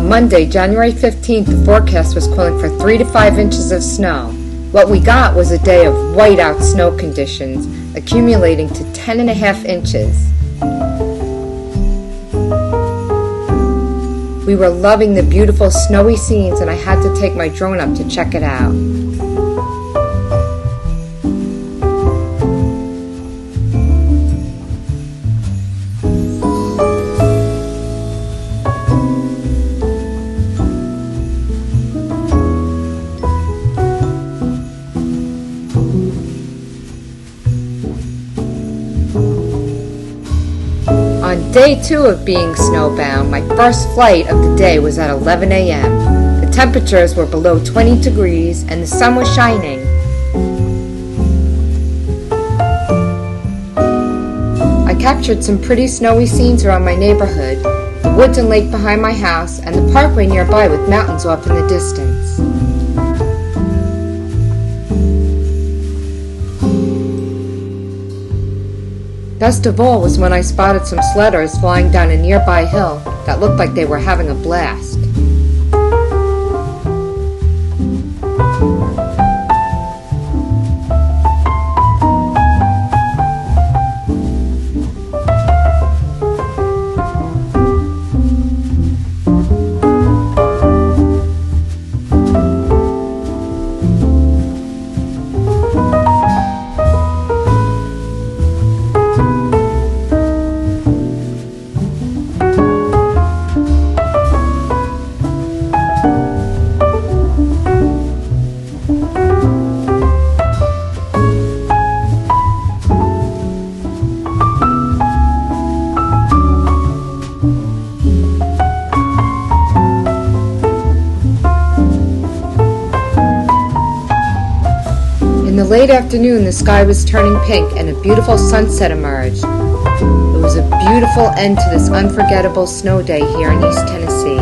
On Monday, January 15th, the forecast was calling for 3 to 5 inches of snow. What we got was a day of whiteout snow conditions, accumulating to 10.5 inches. We were loving the beautiful snowy scenes, and I had to take my drone up to check it out. On day 2 of being snowbound, my first flight of the day was at 11 a.m. The temperatures were below 20 degrees and the sun was shining. I captured some pretty snowy scenes around my neighborhood, the woods and lake behind my house, and the parkway nearby with mountains off in the distance. Best of all was when I spotted some sledders flying down a nearby hill that looked like they were having a blast. In the late afternoon, the sky was turning pink and a beautiful sunset emerged. It was a beautiful end to this unforgettable snow day here in East Tennessee,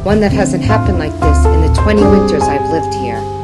one that hasn't happened like this in the 20 winters I've lived here.